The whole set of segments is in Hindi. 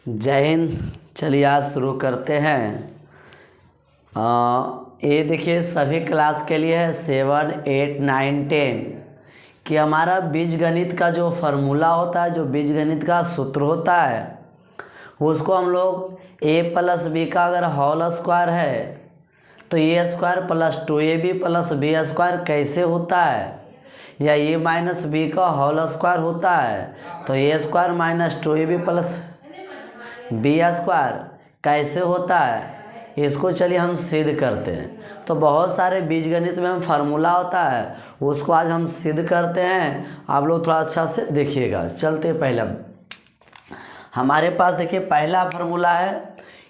जय हिंद। चलिए आज शुरू करते हैं। ये देखिए सभी क्लास के लिए है 7, 8, 9, 10 कि हमारा बीजगणित का जो फार्मूला होता है, जो बीजगणित का सूत्र होता है, उसको हम लोग a प्लस बी का अगर होल स्क्वायर है तो A square plus 2ab plus B square कैसे होता है, या ए माइनस बी का होल स्क्वायर होता है तो A square minus 2ab plus B square कैसे होता है, इसको चलिए हम सिद्ध करते हैं। तो बहुत सारे बीजगणित में हम फार्मूला होता है, उसको आज हम सिद्ध करते हैं। आप लोग थोड़ा अच्छा से देखिएगा। चलते पहले हमारे पास देखिए पहला फार्मूला है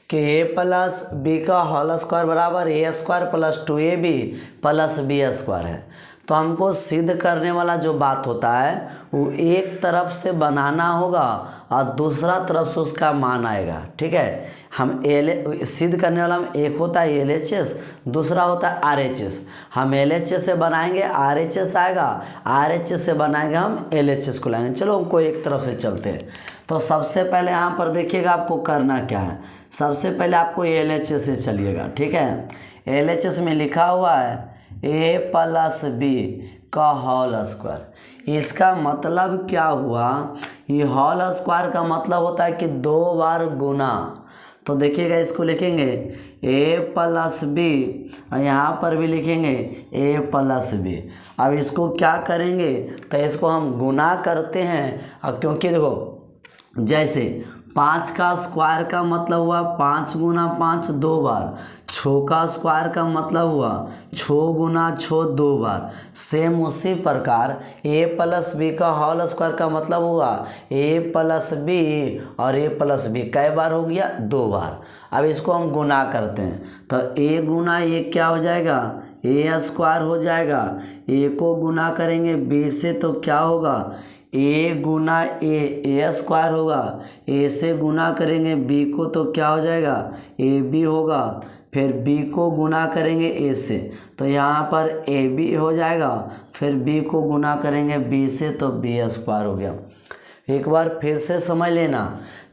कि ए प्लस बी का होल स्क्वायर बराबर A square plus 2ab plus B square है। तो हमको सिद्ध करने वाला जो बात होता है वो एक तरफ से बनाना होगा और दूसरा तरफ से उसका मान आएगा। ठीक है, हम सिद्ध करने वाला में एक होता है LHS, दूसरा होता है RHS। हम LHS से बनाएंगे RHS आएगा, RHS से बनाएंगे हम LHS को लाएंगे। चलो हमको एक तरफ से चलते हैं। तो सबसे पहले यहाँ पर देखिएगा आपको करना क्या है। सबसे पहले आपको LHS से चलिएगा। ठीक है, LHS में लिखा हुआ है a प्लस बी का होल स्क्वायर। इसका मतलब क्या हुआ, ये होल स्क्वायर का मतलब होता है कि 2 बार गुना। तो देखिएगा इसको लिखेंगे a प्लस बी और यहाँ पर भी लिखेंगे a प्लस बी। अब इसको क्या करेंगे तो इसको हम गुना करते हैं। अब क्योंकि देखो जैसे 5 का स्क्वायर का मतलब हुआ 5 गुना 5 2 बार, 6 का स्क्वायर का मतलब हुआ 6 गुना 6 2 बार। सेम उसी प्रकार a प्लस बी का होल स्क्वायर का मतलब हुआ a प्लस बी और a प्लस बी कई बार हो गया 2 बार। अब इसको हम गुना करते हैं तो a गुना a क्या हो जाएगा, a स्क्वायर हो जाएगा। a को गुना करेंगे b से तो क्या होगा, a गुना a स्क्वायर होगा। a से गुना करेंगे b को तो क्या हो जाएगा, ab होगा। फिर b को गुना करेंगे a से तो यहाँ पर ab हो जाएगा। फिर b को गुना करेंगे b से तो b स्क्वायर हो गया। एक बार फिर से समझ लेना।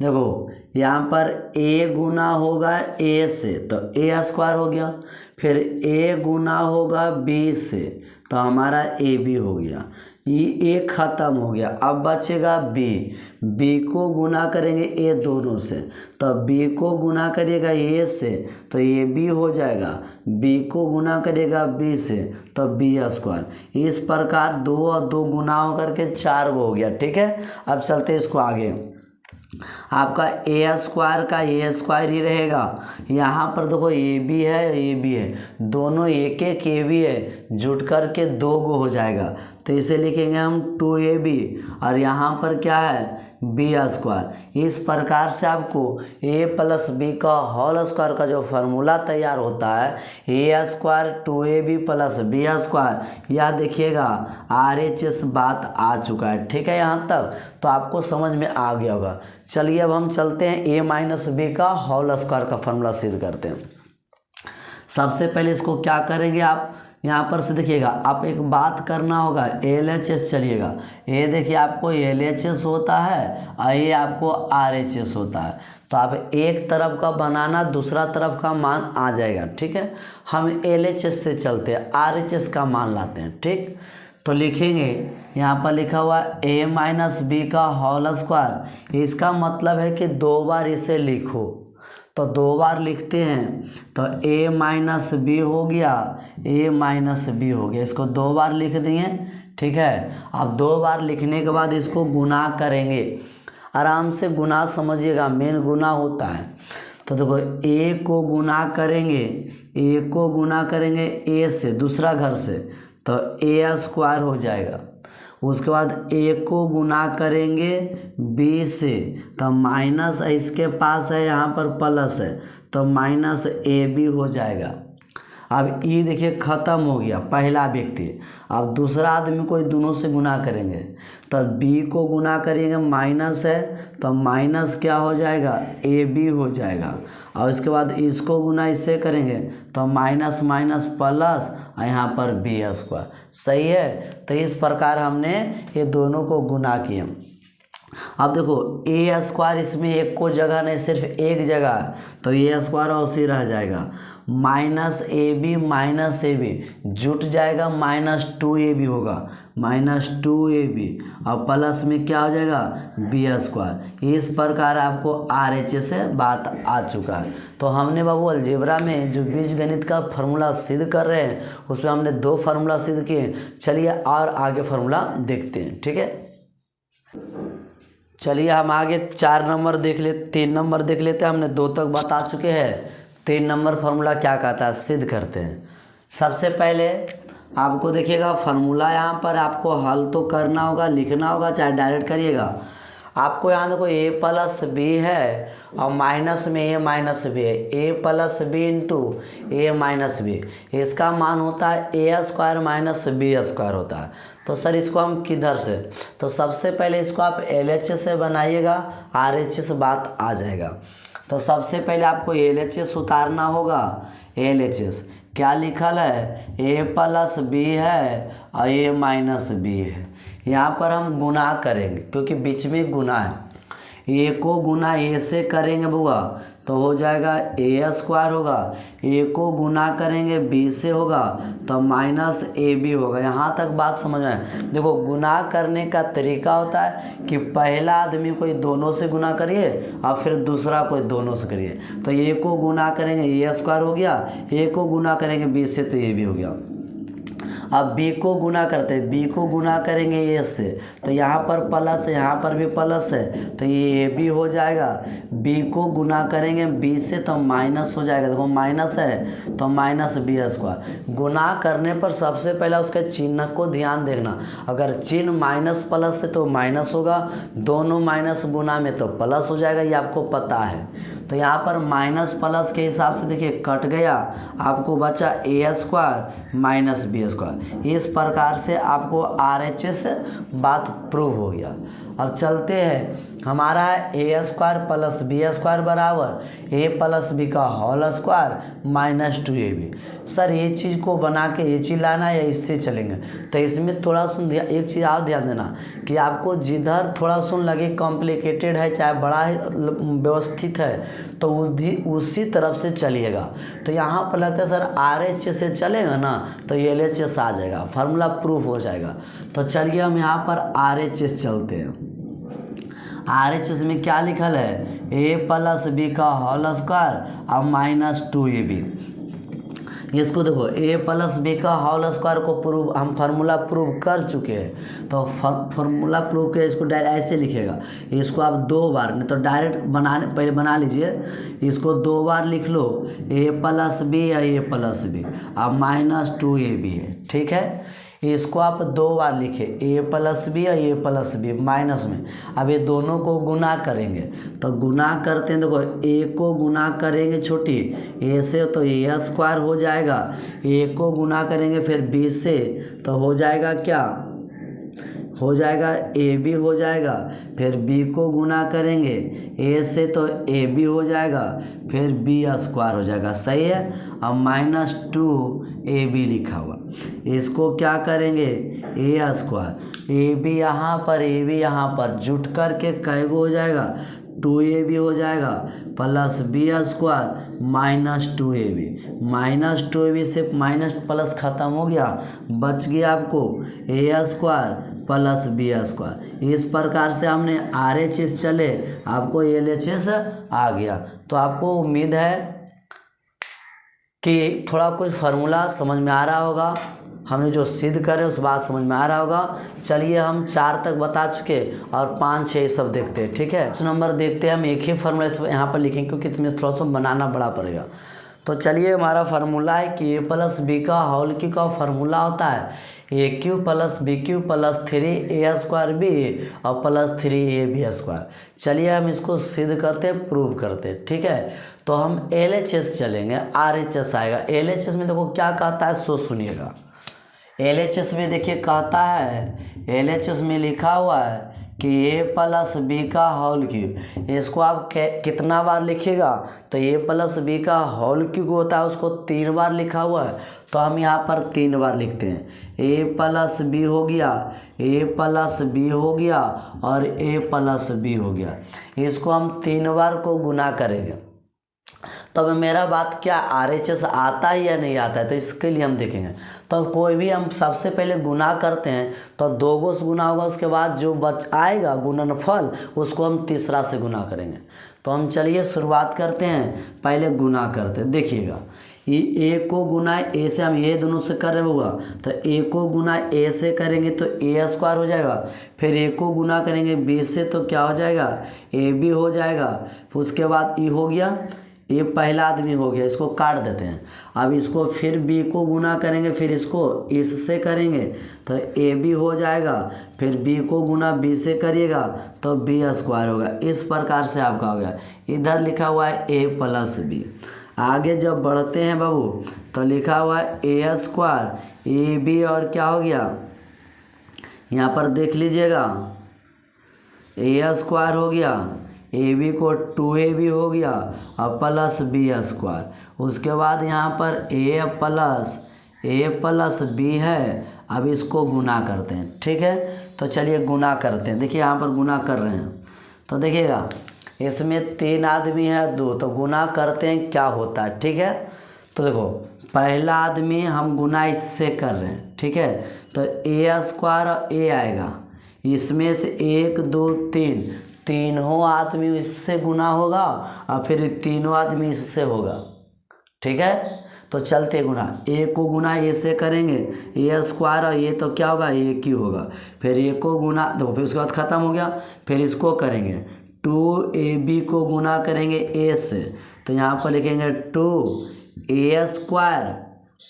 देखो यहाँ पर a गुना होगा a से तो a स्क्वायर हो गया। फिर a गुना होगा b से तो हमारा ab हो गया। ये एक ख़त्म हो गया। अब बचेगा b को गुना करेंगे a दोनों से तो b को गुना करिएगा a से तो ab हो जाएगा। b को गुना करेगा b से तो b स्क्वायर। इस प्रकार 2 और 2 गुना होकर के 4 हो गया। ठीक है, अब चलते इसको आगे। आपका a स्क्वायर का a स्क्वायर ही रहेगा। यहाँ पर देखो ab है, दोनों एक एक ab है, जुट कर के 2 गो हो जाएगा तो इसे लिखेंगे हम 2ab और यहाँ पर क्या है b स्क्वायर। इस प्रकार से आपको a प्लस बी का होल स्क्वायर का जो फार्मूला तैयार होता है a square 2ab plus B square, यह देखिएगा RHS बात आ चुका है। ठीक है, यहाँ तक तो आपको समझ में आ गया होगा। चलिए अब हम चलते हैं a माइनस बी का होल स्क्वायर का फार्मूला सिद्ध करते हैं। सबसे पहले इसको क्या करेंगे, आप यहाँ पर से देखिएगा, आप एक बात करना होगा LHS। चलिएगा ये देखिए आपको LHS होता है और ये आपको RHS होता है। तो आप एक तरफ का बनाना, दूसरा तरफ का मान आ जाएगा। ठीक है, हम LHS से चलते हैं, RHS का मान लाते हैं। ठीक, तो लिखेंगे यहाँ पर लिखा हुआ a माइनस बी का होल स्क्वायर। इसका मतलब है कि 2 बार इसे लिखो तो 2 बार लिखते हैं तो a माइनस बी हो गया, a माइनस बी हो गया। इसको 2 बार लिख दिए। ठीक है, अब 2 बार लिखने के बाद इसको गुना करेंगे। आराम से गुना समझिएगा, मेन गुना होता है। तो देखो a को गुना करेंगे, a को गुना करेंगे a से दूसरा घर से तो a स्क्वायर हो जाएगा। उसके बाद a को गुना करेंगे b से तो माइनस इसके पास है, यहाँ पर प्लस है तो माइनस ab हो जाएगा। अब ये देखिए ख़त्म हो गया पहला व्यक्ति। अब दूसरा आदमी को दोनों से गुना करेंगे तो b को गुना करेंगे, माइनस है तो माइनस क्या हो जाएगा, ab हो जाएगा। और इसके बाद इसको गुना इससे करेंगे तो माइनस माइनस प्लस और यहाँ पर b स्क्वायर। सही है, तो इस प्रकार हमने ये दोनों को गुना किया। अब देखो ए स्क्वायर, इसमें एक को जगह नहीं, सिर्फ एक जगह है, तो ए स्क्वायर उसी रह जाएगा। माइनस ए बी जुट जाएगा, -2ab होगा, -2ab, और प्लस में क्या हो जाएगा, बी स्क्वायर। इस प्रकार आपको RHS से बात आ चुका है। तो हमने बाबू अलजेब्रा में जो बीजगणित का फार्मूला सिद्ध कर रहे हैं उसमें हमने 2 फार्मूला सिद्ध किए। चलिए और आगे फार्मूला देखते हैं, ठीक है। चलिए हम आगे 4 नंबर देख ले, 3 नंबर देख लेते हैं। हमने 2 तक बता चुके हैं। 3 नंबर फार्मूला क्या कहता है, सिद्ध करते हैं। सबसे पहले आपको देखिएगा फार्मूला, यहाँ पर आपको हल तो करना होगा, लिखना होगा, चाहे डायरेक्ट करिएगा। आपको यहाँ देखो a प्लस बी है और माइनस में a माइनस बी है, a plus B into A minus B, इसका मान होता है a square minus B square होता है। तो सर इसको हम किधर से, तो सबसे पहले इसको आप LHS से बनाइएगा, RHS बात आ जाएगा। तो सबसे पहले आपको LHS उतारना होगा। LHS क्या लिखल है, a प्लस बी है और a माइनस बी है। यहाँ पर हम गुना करेंगे क्योंकि बीच में गुना है, a को गुना a से करेंगे बुआ तो हो जाएगा a स्क्वायर होगा, a को गुना करेंगे b से होगा तो माइनस ab होगा। यहाँ तक बात समझ में आए। देखो गुना करने का तरीका होता है कि पहला आदमी कोई दोनों से गुना करिए और फिर दूसरा कोई दोनों से करिए। तो a को गुना करेंगे a स्क्वायर हो गया, a को गुना करेंगे b से तो ab हो गया। अब b को गुना करते हैं, b को गुना करेंगे a से तो यहाँ पर प्लस है, यहाँ पर भी प्लस है तो ये a भी हो जाएगा। b को गुना करेंगे b से तो माइनस हो जाएगा, देखो माइनस है तो माइनस बी स्क्वायर। गुना करने पर सबसे पहला उसके चिन्ह को ध्यान देखना, अगर चिन्ह माइनस प्लस है तो माइनस होगा, दोनों माइनस गुना में तो प्लस हो जाएगा, ये आपको पता है। तो यहाँ पर माइनस प्लस के हिसाब से देखिए कट गया, आपको बचा a square minus B square. इस प्रकार से आपको RHS बात प्रूव हो गया। अब चलते हैं, हमारा है a square plus B square बराबर a प्लस बी का होल स्क्वायर -2ab। सर ये चीज़ को बना के ये चीज़ लाना है या इससे चलेंगे, तो इसमें थोड़ा सुन एक चीज़ और ध्यान देना कि आपको जिधर थोड़ा सुन लगे कॉम्प्लिकेटेड है चाहे बड़ा व्यवस्थित है तो उसी तरफ से चलिएगा। तो यहाँ पर लगता है सर RHS से चलेगा ना तो ये LHS आ जाएगा, फार्मूला प्रूफ हो जाएगा। तो चलिए हम यहाँ पर RHS चलते हैं। RHS में क्या लिखल है, a प्लस बी का होल स्क्वायर और -2ab। इसको देखो a प्लस बी का होल स्क्वायर को प्रूव, हम फार्मूला प्रूव कर चुके हैं। तो फार्मूला प्रूव के इसको डायरेक्ट ऐसे लिखेगा, इसको आप 2 बार, नहीं तो डायरेक्ट बनाने पहले बना लीजिए, इसको 2 बार लिख लो, a प्लस बी या a प्लस बी अब -2ab है, ठीक है। इसको आप 2 बार लिखे, a प्लस बी या a प्लस बी माइनस में। अब ये दोनों को गुना करेंगे तो गुना करते हैं, देखो a को गुना करेंगे छोटी a से तो a स्क्वायर हो जाएगा, a को गुना करेंगे फिर b से तो हो जाएगा क्या, हो जाएगा ab हो जाएगा, फिर b को गुना करेंगे a से तो ab हो जाएगा, फिर b स्क्वायर हो जाएगा, सही है। अब -2ab लिखा हुआ, इसको क्या करेंगे a स्क्वायर, ab यहाँ पर ab यहाँ पर जुट करके कैगो हो जाएगा, 2ab हो जाएगा plus B square -2ab। -2ab से माइनस प्लस ख़त्म हो गया, बच गया आपको a square plus B square. इस प्रकार से हमने RHS चले, आपको LHS आ गया। तो आपको उम्मीद है कि थोड़ा कुछ फार्मूला समझ में आ रहा होगा, हमने जो सिद्ध करे उस बात समझ में आ रहा होगा। चलिए हम 4 तक बता चुके और 5 6 सब देखते हैं, ठीक है। 5 नंबर देखते हैं, हम एक ही फार्मूला यहाँ पर लिखेंगे क्योंकि इसमें थोड़ा सा बनाना बड़ा पड़ेगा। तो चलिए हमारा फार्मूला है कि a प्लस बी का होल क्यू का फार्मूला होता है AQ plus BQ plus 3a square B और प्लस 3ab स्क्वायर। चलिए हम इसको सिद्ध करते हैं, प्रूव करते हैं, ठीक है। तो हम LHS चलेंगे, RHS आएगा। LHS में देखो क्या कहता है सो सुनिएगा। LHS में देखिए कहता है, LHS में लिखा हुआ है कि a प्लस बी का होल क्यूब। इसको आप कितना बार लिखिएगा, तो a प्लस बी का होल क्यूब होता है उसको 3 बार लिखा हुआ है तो हम यहाँ पर 3 बार लिखते हैं। ए प्लस बी हो गया, ए प्लस बी हो गया और ए प्लस बी हो गया। इसको हम 3 बार को गुना करेंगे। तो अब मेरा बात क्या RHS आता है या नहीं आता है, तो इसके लिए हम देखेंगे। तो कोई भी हम सबसे पहले गुना करते हैं तो 2 गो से गुना होगा, उसके बाद जो बच आएगा गुणनफल उसको हम तीसरा से गुना करेंगे। तो हम चलिए शुरुआत करते हैं, पहले गुना करते हैं। देखिएगा ये ए को गुना ए से हम ये दोनों से कर रहे हुआ, तो ए को गुना ए से करेंगे तो ए स्क्वायर हो जाएगा। फिर ए को गुना करेंगे बी से तो क्या हो जाएगा, ए बी हो जाएगा। फिर उसके बाद ई हो गया, ये पहला आदमी हो गया, इसको काट देते हैं। अब इसको फिर बी को गुना करेंगे, फिर इसको इससे करेंगे तो ए बी हो जाएगा। फिर बी को गुना बी से करिएगा तो बी स्क्वायर होगा। इस प्रकार से आपका हो गया। इधर लिखा हुआ है ए प्लस बी। आगे जब बढ़ते हैं बाबू तो लिखा हुआ है ए स्क्वायर ए बी और क्या हो गया, यहाँ पर देख लीजिएगा ए स्क्वायर हो गया, ए बी को 2ab हो गया और प्लस बी स्क्वायर। उसके बाद यहाँ पर ए प्लस बी है। अब इसको गुना करते हैं, ठीक है। तो चलिए गुना करते हैं। देखिए यहाँ पर गुना कर रहे हैं तो देखिएगा इसमें 3 आदमी है 2, तो गुना करते हैं क्या होता है, ठीक है। तो देखो पहला आदमी हम गुना इससे कर रहे हैं, ठीक है। तो ए स्क्वायर और ए आएगा, इसमें से 1 2 3 तीनों आदमी इससे गुना होगा और फिर तीनों आदमी इससे होगा, ठीक है। तो चलते गुना, ए को गुना ए से करेंगे ए स्क्वायर और ये तो क्या होगा ए क्यू होगा। फिर ए को गुना देखो, फिर उसके बाद ख़त्म हो गया। फिर इसको करेंगे 2ab को गुना करेंगे ए से, तो यहाँ पर लिखेंगे 2a स्क्वायर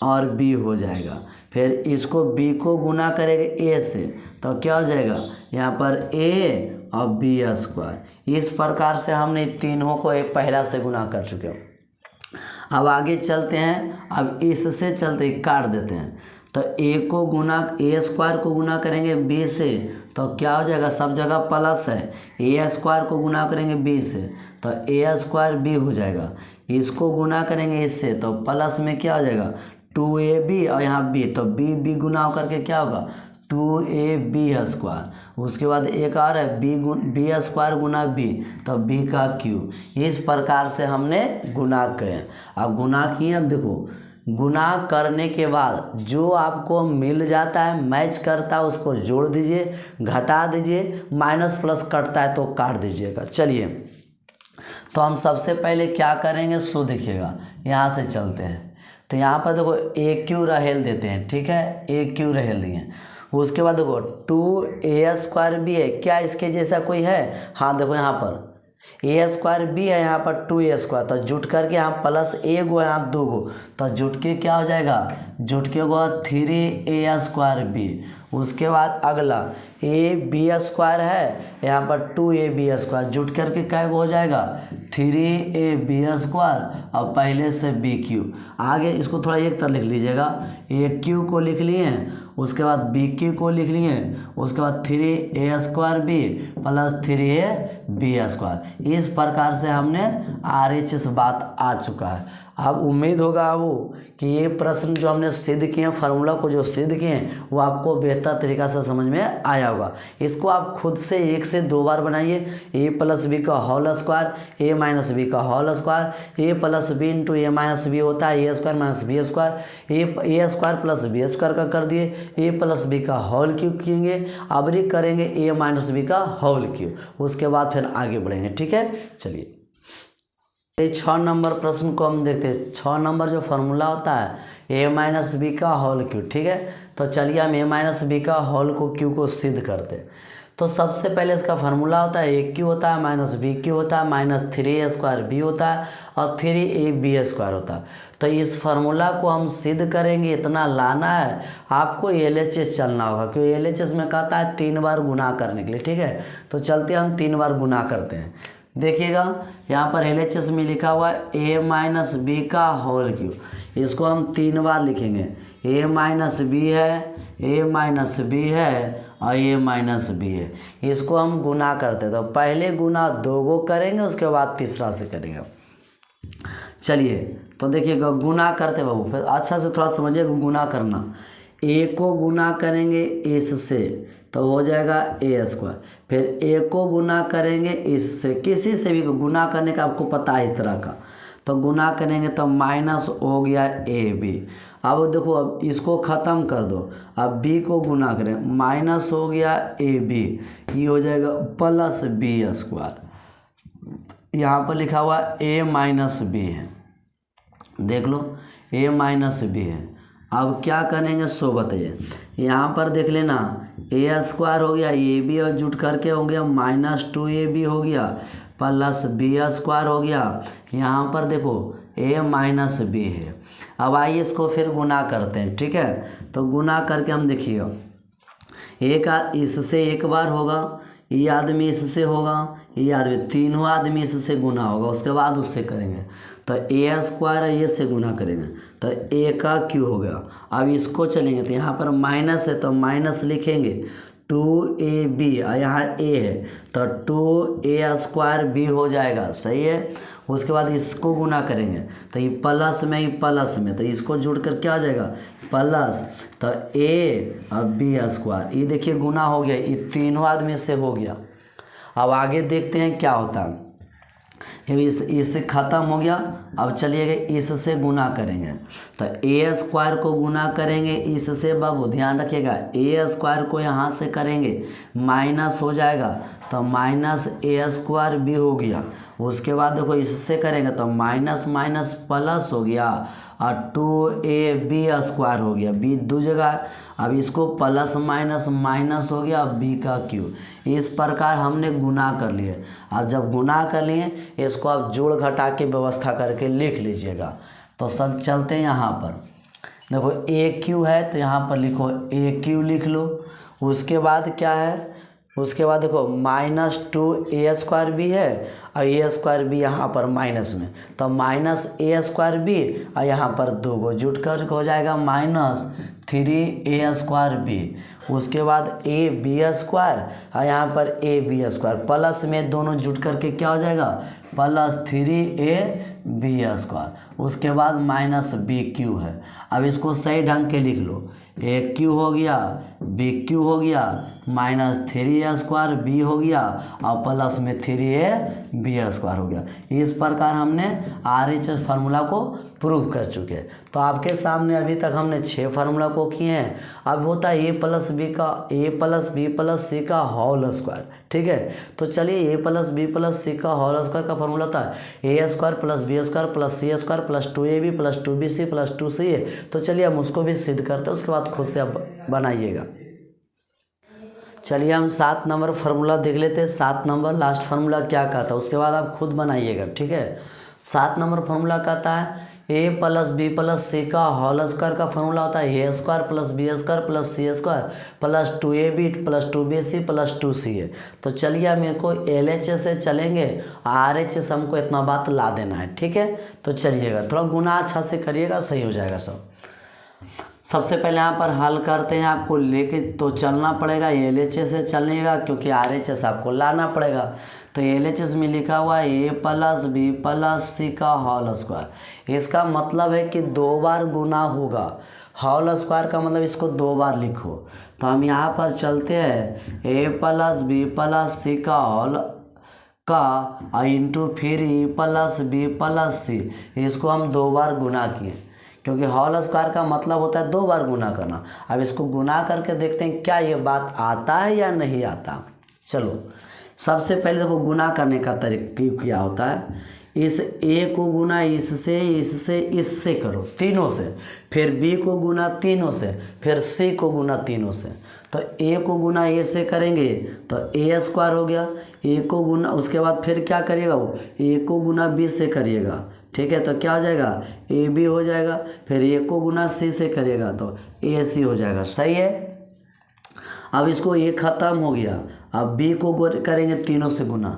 और b हो जाएगा। फिर इसको b को गुना करेंगे a से तो क्या हो जाएगा, यहाँ पर a और b स्क्वायर। इस प्रकार से हमने तीनों को एक पहला से गुना कर चुके हैं। अब आगे चलते हैं, अब इससे चलते काट देते हैं। तो a स्क्वायर को गुना करेंगे b से तो क्या हो जाएगा, सब जगह प्लस है। a स्क्वायर को गुना करेंगे b से तो a स्क्वायर b हो जाएगा। इसको गुना करेंगे इससे तो प्लस में क्या हो जाएगा 2ab और यहाँ b, तो b गुना करके क्या होगा 2ab स्क्वायर। उसके बाद एक और है b स्क्वायर गुना b, तो b का क्यूब। इस प्रकार से हमने गुना किए। अब गुना किए, अब देखो गुना करने के बाद जो आपको मिल जाता है मैच करता है उसको जोड़ दीजिए, घटा दीजिए, माइनस प्लस कटता है तो काट दीजिएगा। चलिए तो हम सबसे पहले क्या करेंगे सो देखिएगा, यहाँ से चलते हैं। तो यहाँ पर देखो ए क्यू रहेल देते हैं, ठीक है, ए क्यू रहेल दिए। उसके बाद देखो 2a स्क्वायर भी है, क्या इसके जैसा कोई है, हाँ देखो यहाँ पर ए स्क्वायर बी है, यहाँ पर 2a स्क्वायर, तो जुट करके यहाँ प्लस ए गो यहाँ 2 गो, तो जुट के क्या हो जाएगा, जुट के गो 3a स्क्वायर बी। उसके बाद अगला ए बी स्क्वायर है, यहाँ पर 2ab स्क्वायर, जुट करके क्या हो जाएगा 3ab स्क्वायर और पहले से बी क्यू। आगे इसको थोड़ा एक तरह लिख लीजिएगा, ए क्यू को लिख लिए, उसके बाद बी क्यू को लिख लिए, उसके बाद 3a square B plus 3ab square. इस प्रकार से हमने RHS बात आ चुका है। अब उम्मीद होगा वो कि ये प्रश्न जो हमने सिद्ध किए, फार्मूला को जो सिद्ध किए वो आपको बेहतर तरीक़ा से समझ में आया होगा। इसको आप खुद से 1 से 2 बार बनाइए। a प्लस बी का whole square, a minus B का whole square, a plus B into A minus B होता है a square minus B square, a square plus B square का कर दिए, a प्लस बी का होल क्यूब किएंगे, अब करेंगे a माइनस बी का होल क्यूब, उसके बाद फिर आगे बढ़ेंगे, ठीक है। चलिए 6 नंबर प्रश्न को हम देखते हैं। 6 नंबर जो फार्मूला होता है a माइनस बी का होल क्यूब, ठीक है। तो चलिए हम a माइनस बी का होल को क्यू को सिद्ध करते हैं। तो सबसे पहले इसका फार्मूला होता है a क्यू होता है माइनस बी क्यू होता है माइनस 3a स्क्वायर बी होता है और 3ab स्क्वायर होता है। तो इस फार्मूला को हम सिद्ध करेंगे, इतना लाना है आपको, LHS चलना होगा क्योंकि LHS में कहता है 3 बार गुना करने के लिए, ठीक है। तो चलते हम 3 बार गुना करते हैं। देखिएगा यहाँ पर LHS में लिखा हुआ है a माइनस बी का होल क्यूब, इसको हम 3 बार लिखेंगे। a माइनस बी है, a माइनस बी है और a माइनस बी है, इसको हम गुना करते हैं। तो पहले गुना 2 गो करेंगे, उसके बाद तीसरा से करेंगे। चलिए तो देखिएगा गुना करते बाबू, फिर अच्छा से थोड़ा समझिएगा गुना करना। ए को गुना करेंगे इससे तो हो जाएगा ए स्क्वायर, फिर ए को गुना करेंगे इससे, किसी से भी गुना करने का आपको पता है इस तरह का, तो गुना करेंगे तो माइनस हो गया ए बी। अब देखो अब इसको ख़त्म कर दो, अब बी को गुना करें, माइनस हो गया ए बी, ये हो जाएगा प्लस बी स्क्वायर। यहाँ पर लिखा हुआ ए माइनस बी है, देख लो ए माइनस बी है। अब क्या करेंगे सो बताइए, यहाँ पर देख लेना ए स्क्वायर हो गया, ए बी और जुट करके हो गया माइनस 2ab हो गया प्लस बी स्क्वायर हो गया। यहाँ पर देखो ए माइनस बी है। अब आइए इसको फिर गुना करते हैं, ठीक है। तो गुना करके हम देखिए, एक इससे एक बार होगा, ये आदमी इससे होगा, ये आदमी, तीनों आदमी इससे गुना होगा, उसके बाद उससे करेंगे तो ए स्क्वायर है, ये से गुना करेंगे तो ए का क्यू हो गया। अब इसको चलेंगे तो यहाँ पर माइनस है तो माइनस लिखेंगे 2ab, यहाँ ए है तो 2a स्क्वायर बी हो जाएगा, सही है। उसके बाद इसको गुना करेंगे तो ये प्लस में, ये प्लस में, तो इसको जोड़ कर क्या आ जाएगा प्लस, तो ए और बी स्क्वायर, ये देखिए गुना हो गया, ये तीनों आदमी से हो गया। अब आगे देखते हैं क्या होता है। इससे ख़त्म हो गया। अब चलिएगा इससे गुना करेंगे तो ए स्क्वायर को गुना करेंगे इससे, बाबू ध्यान रखिएगा, ए स्क्वायर को यहाँ से करेंगे माइनस हो जाएगा तो माइनस ए स्क्वायर बी हो गया। उसके बाद देखो इससे करेंगे तो माइनस माइनस प्लस हो गया और 2ab स्क्वायर हो गया, बी दो जगह। अब इसको प्लस माइनस माइनस हो गया, बी का क्यू। इस प्रकार हमने गुना कर लिए। अब जब गुना कर लिए इसको आप जोड़ घटा के व्यवस्था करके लिख लीजिएगा। तो सब चलते हैं यहाँ पर, देखो ए क्यू है तो यहाँ पर लिखो ए क्यू लिख लो। उसके बाद क्या है, उसके बाद देखो माइनस 2a स्क्वायर भी है और ए स्क्वायर भी यहाँ पर माइनस में, तो माइनस ए स्क्वायर भी और यहाँ पर दो गो जुट कर हो जाएगा माइनस 3a स्क्वायर बी। उसके बाद ए बी स्क्वायर और यहाँ पर ए बी स्क्वायर, प्लस में दोनों जुट करके क्या हो जाएगा प्लस 3ab स्क्वायर। उसके बाद माइनस बी क्यू है। अब इसको सही ढंग के लिख लो, ए क्यू हो गया, बी क्यू हो गया, माइनस 3a स्क्वायर बी हो गया और प्लस में 3ab स्क्वायर हो गया। इस प्रकार हमने RHS फार्मूला को प्रूव कर चुके हैं। तो आपके सामने अभी तक हमने 6 फार्मूला को किए हैं। अब होता है a प्लस बी का, a plus B plus C का होल स्क्वायर, ठीक है। तो चलिए a plus B plus C का होल स्क्वायर का फार्मूला होता है a square plus B square plus C square plus 2ab plus 2bc plus 2ca। तो चलिए हम उसको भी सिद्ध करते हैं, उसके बाद खुद से आप बनाइएगा। चलिए हम 7 नंबर फार्मूला देख लेते हैं। 7 नंबर लास्ट फार्मूला क्या कहता है, उसके बाद आप खुद बनाइएगा, ठीक है। 7 नंबर फार्मूला कहता है A plus B plus C का होल स्क्वायर का फार्मूला होता है A square plus B square plus C square plus 2ab plus 2bc plus 2ca। तो चलिए हम को LHS से चलेंगे, RHS हमको इतना बात ला देना है, ठीक है। तो चलिएगा थोड़ा गुना अच्छा से करिएगा, सही हो जाएगा सब। सबसे पहले यहाँ पर हल करते हैं, आपको लेके तो चलना पड़ेगा, LHS से चलिएगा क्योंकि RHS आपको लाना पड़ेगा। तो LHS में लिखा हुआ है A plus B plus C का होल स्क्वायर। इसका मतलब है कि 2 बार गुना होगा। होल स्क्वायर का मतलब इसको 2 बार लिखो। तो हम यहाँ पर चलते हैं, ए प्लस बी प्लस सी का होल का इंटू फिर ए प्लस बी प्लस सी, इसको हम 2 बार गुना किए क्योंकि होल स्क्वायर का मतलब होता है 2 बार गुना करना। अब इसको गुना करके देखते हैं क्या ये बात आता है या नहीं आता। चलो सबसे पहले देखो गुना करने का तरीका क्या होता है, इस ए को गुना इससे इससे इससे करो तीनों से, फिर बी को गुना तीनों से, फिर सी को गुना तीनों से। तो ए को गुना ए से करेंगे तो ए स्क्वायर हो गया, ए को गुना, उसके बाद फिर क्या करिएगा वो ए को गुना बी से करिएगा, ठीक है। तो क्या हो जाएगा ए बी हो जाएगा, फिर ए को गुना सी से करिएगा तो ए सी हो जाएगा, सही है। अब इसको ए ख़त्म हो गया, अब बी को करेंगे तीनों से गुना,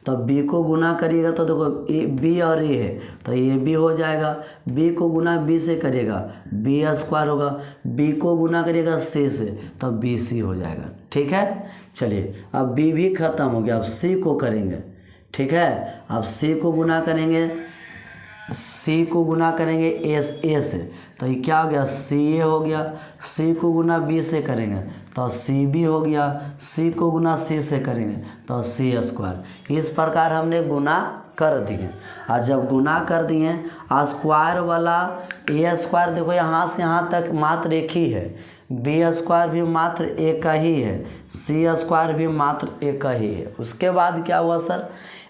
तो बी को गुना करिएगा तो देखो ए बी और ए है तो ए बी हो जाएगा, बी को गुना बी से करिएगा बी स्क्वायर होगा, बी को गुना करिएगा सी से तो बी सी हो जाएगा, ठीक है। चलिए अब बी भी ख़त्म हो गया, अब सी को करेंगे, ठीक है। अब सी को गुना करेंगे सी को गुना करेंगे ए से तो ये क्या हो गया सी ए हो गया। सी को गुना बी से करेंगे तो सी बी हो गया। सी को गुना सी से करेंगे तो सी स्क्वायर। इस प्रकार हमने गुना कर दिए। और जब गुना कर दिए स्क्वायर वाला ए स्क्वायर देखो यहाँ से यहाँ तक मात्र एक ही है, बी स्क्वायर भी मात्र एक ही है, सी स्क्वायर भी मात्र एक ही है। उसके बाद क्या हुआ सर,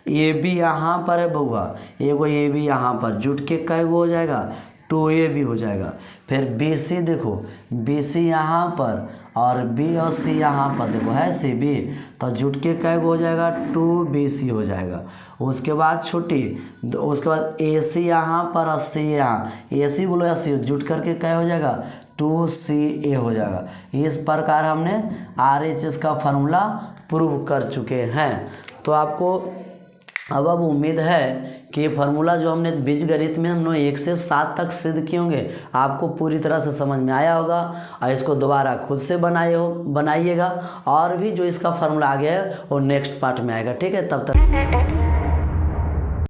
ए बी यहाँ पर है बउआ, एगो ए बी यहाँ पर जुट के कै गो हो जाएगा 2a भी हो जाएगा। फिर बी सी देखो, बी सी यहाँ पर और बी और सी यहाँ पर देखो है सी बी, तो जुट के कै गो हो जाएगा 2bc हो जाएगा। उसके बाद छुट्टी, उसके बाद ए सी यहाँ पर और सी यहाँ, ए सी बोलो या सी जुट करके कै हो जाएगा 2ca हो जाएगा। इस प्रकार हमने RHS का फार्मूला प्रूव कर चुके हैं। तो आपको अब उम्मीद है कि ये फार्मूला जो हमने बीजगणित में हमने 1 से 7 तक सिद्ध किए होंगे आपको पूरी तरह से समझ में आया होगा और इसको दोबारा खुद से बनाइएगा। और भी जो इसका फार्मूला आ गया है वो नेक्स्ट पार्ट में आएगा। ठीक है, तब तक